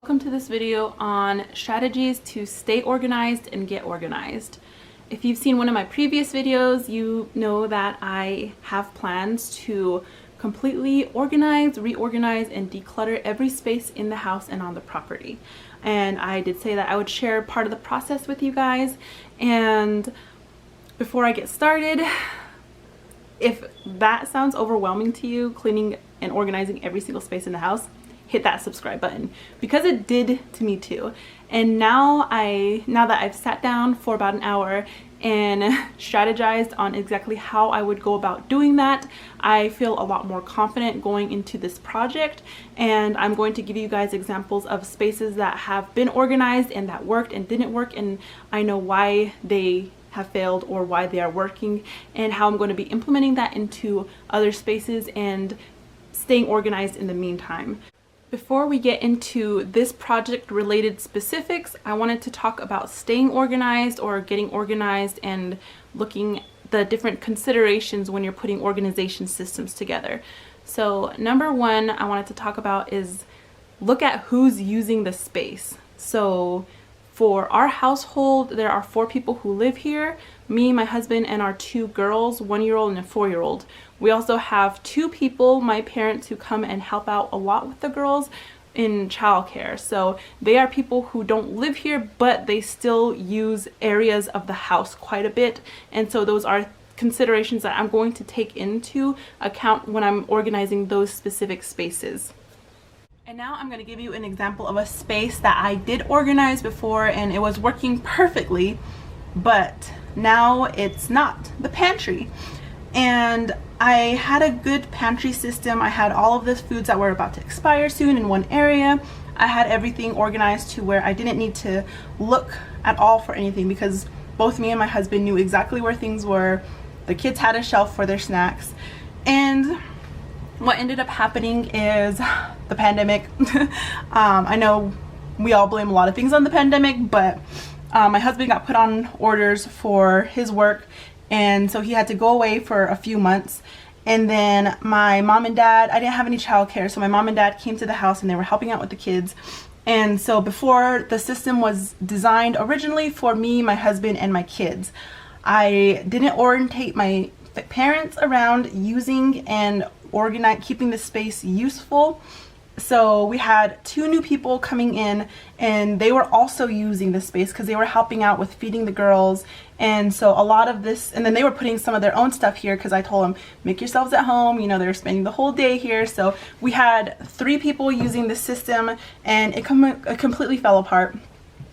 Welcome to this video on strategies to stay organized and get organized. If you've seen one of my previous videos, you know that I have plans to completely organize, reorganize, and declutter every space in the house and on the property. And I did say that I would share part of the process with you guys. And before I get started, if that sounds overwhelming to you, cleaning and organizing every single space in the house, hit that subscribe button, because it did to me too. And now that I've sat down for about an hour and strategized on exactly how I would go about doing that, I feel a lot more confident going into this project. And I'm going to give you guys examples of spaces that have been organized and that worked and didn't work, and I know why they have failed or why they are working, and how I'm going to be implementing that into other spaces and staying organized in the meantime. Before we get into this project related specifics, I wanted to talk about staying organized or getting organized and looking the different considerations when you're putting organization systems together. So number one I wanted to talk about is look at who's using the space. So for our household, there are 4 people who live here: me, my husband, and our 2 girls, 1-year-old and a 4-year-old. We also have 2 people, my parents, who come and help out a lot with the girls in childcare. So they are people who don't live here, but they still use areas of the house quite a bit. And so those are considerations that I'm going to take into account when I'm organizing those specific spaces. And now I'm going to give you an example of a space that I did organize before and it was working perfectly, but now it's not: the pantry. And I had a good pantry system. I had all of the foods that were about to expire soon in one area. I had everything organized to where I didn't need to look at all for anything, because both me and my husband knew exactly where things were. The kids had a shelf for their snacks. And what ended up happening is the pandemic. I know we all blame a lot of things on the pandemic, but my husband got put on orders for his work, and so he had to go away for a few months. And then my mom and dad, I didn't have any childcare, so my mom and dad came to the house and they were helping out with the kids. And so before, the system was designed originally for me, my husband, and my kids. I didn't orientate my parents around using and keeping the space useful. So we had 2 new people coming in, and they were also using the space because they were helping out with feeding the girls. And so a lot of this, and then they were putting some of their own stuff here because I told them, make yourselves at home. You know, they were spending the whole day here. So we had 3 people using the system, and it completely fell apart.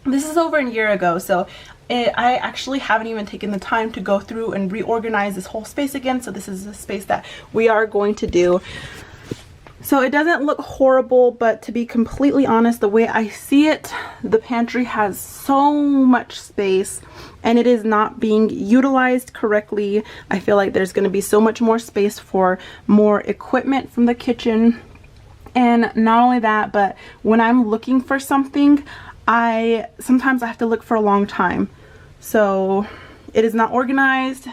This is over a year ago, so I actually haven't even taken the time to go through and reorganize this whole space again. So this is a space that we are going to do. So it doesn't look horrible, but to be completely honest, the way I see it, the pantry has so much space and it is not being utilized correctly. I feel like there's going to be so much more space for more equipment from the kitchen. And not only that, but when I'm looking for something, sometimes I have to look for a long time. So it is not organized.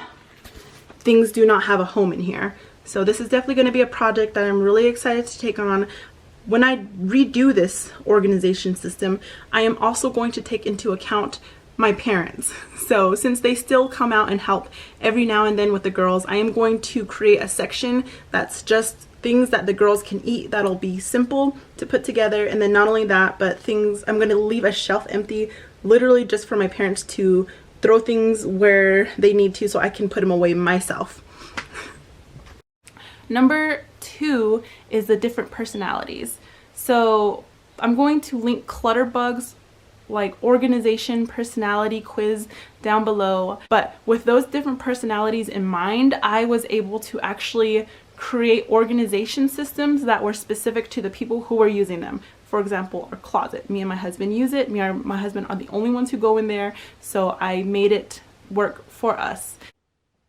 Things do not have a home in here. So this is definitely going to be a project that I'm really excited to take on. When I redo this organization system, I am also going to take into account my parents. So since they still come out and help every now and then with the girls, I am going to create a section that's just things that the girls can eat that'll be simple to put together. And then not only that, but things, I'm going to leave a shelf empty literally just for my parents to throw things where they need to so I can put them away myself. Number 2 is the different personalities. So I'm going to link Clutterbugs like organization personality quiz down below. But with those different personalities in mind, I was able to actually create organization systems that were specific to the people who were using them. For example, our closet. Me and my husband use it. Me and my husband are the only ones who go in there. So I made it work for us.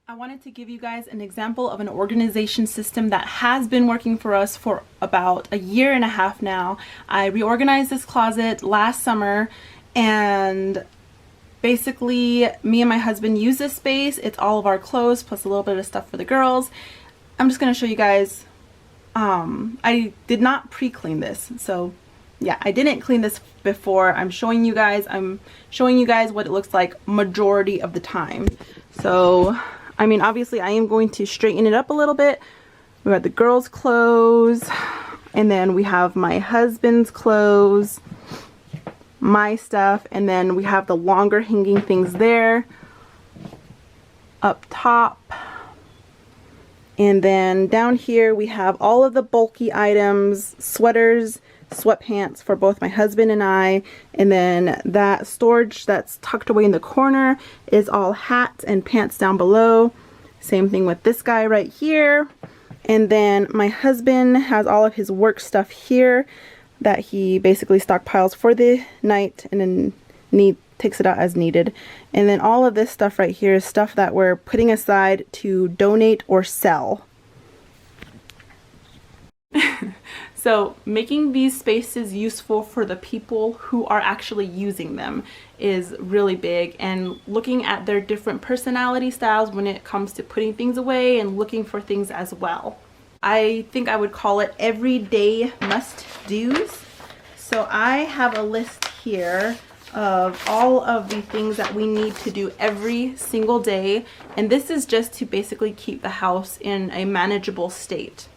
I wanted to give you guys an example of an organization system that has been working for us for about a year and a half now. I reorganized this closet last summer, and basically me and my husband use this space. It's all of our clothes plus a little bit of stuff for the girls. I'm just going to show you guys. I did not pre-clean this, so yeah, I didn't clean this before. I'm showing you guys what it looks like majority of the time. So I mean, obviously I am going to straighten it up a little bit. We got the girls' clothes, and then we have my husband's clothes, my stuff, and then we have the longer hanging things there up top. And then down here we have all of the bulky items, sweaters, sweatpants for both my husband and I, and then that storage that's tucked away in the corner is all hats and pants down below. Same thing with this guy right here. And then my husband has all of his work stuff here that he basically stockpiles for the night and then takes it out as needed. And then all of this stuff right here is stuff that we're putting aside to donate or sell. So making these spaces useful for the people who are actually using them is really big, and looking at their different personality styles when it comes to putting things away and looking for things as well. I think I would call it everyday must-dos. So I have a list here of all of the things that we need to do every single day, and this is just to basically keep the house in a manageable state.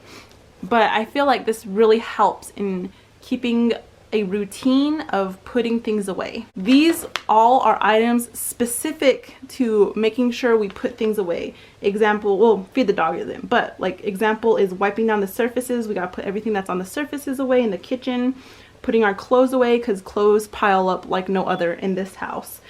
But I feel like this really helps in keeping a routine of putting things away. These all are items specific to making sure we put things away. Example, well, feed the dog isn't, but like example is wiping down the surfaces. We gotta put everything that's on the surfaces away in the kitchen. Putting our clothes away because clothes pile up like no other in this house.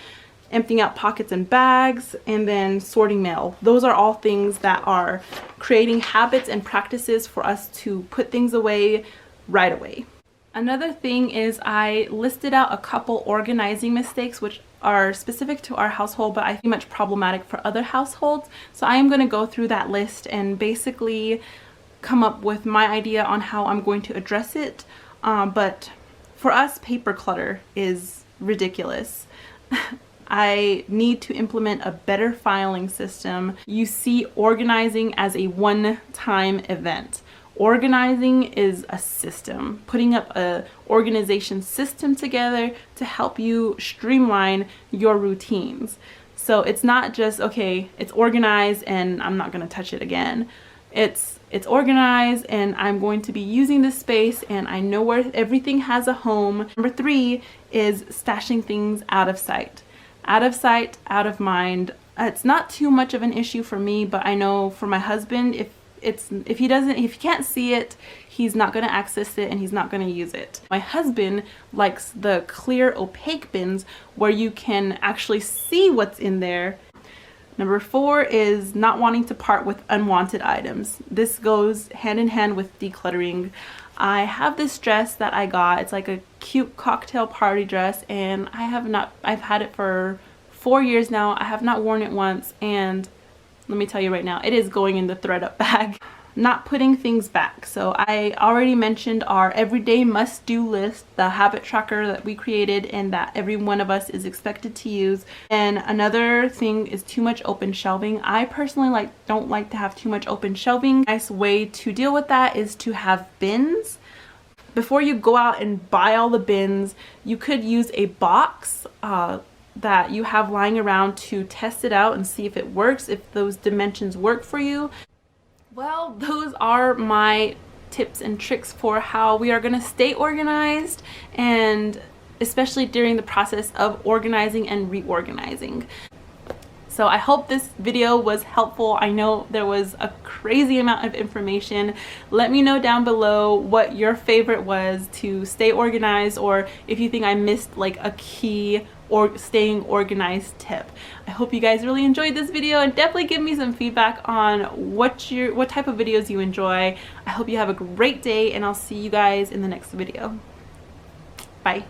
Emptying out pockets and bags, and then sorting mail. Those are all things that are creating habits and practices for us to put things away right away. Another thing is I listed out a couple organizing mistakes which are specific to our household, but I think much problematic for other households. So I am going to go through that list and basically come up with my idea on how I'm going to address it. But for us, paper clutter is ridiculous. I need to implement a better filing system. You see organizing as a one-time event. Organizing is a system, putting up a organization system together to help you streamline your routines. So it's not just, okay, it's organized and I'm not going to touch it again. It's organized and I'm going to be using this space and I know where everything has a home. Number 3 is stashing things out of sight. Out of sight, out of mind. It's not too much of an issue for me, but I know for my husband, if he can't see it, he's not going to access it and he's not going to use it. My husband likes the clear opaque bins where you can actually see what's in there. Number 4 is not wanting to part with unwanted items. This goes hand in hand with decluttering. I have this dress that I got. It's like a cute cocktail party dress, and I've had it for 4 years now. I have not worn it once, and let me tell you right now, it is going in the thread-up bag. Not putting things back. So I already mentioned our everyday must-do list, the habit tracker that we created and that every one of us is expected to use. And another thing is too much open shelving. I personally don't like to have too much open shelving. A nice way to deal with that is to have bins. Before you go out and buy all the bins, you could use a box that you have lying around to test it out and see if it works, if those dimensions work for you. Well, those are my tips and tricks for how we are going to stay organized, and especially during the process of organizing and reorganizing. So I hope this video was helpful. I know there was a crazy amount of information. Let me know down below what your favorite was to stay organized, or if you think I missed like a key or staying organized tip. I hope you guys really enjoyed this video, and definitely give me some feedback on what type of videos you enjoy. I hope you have a great day, and I'll see you guys in the next video. Bye.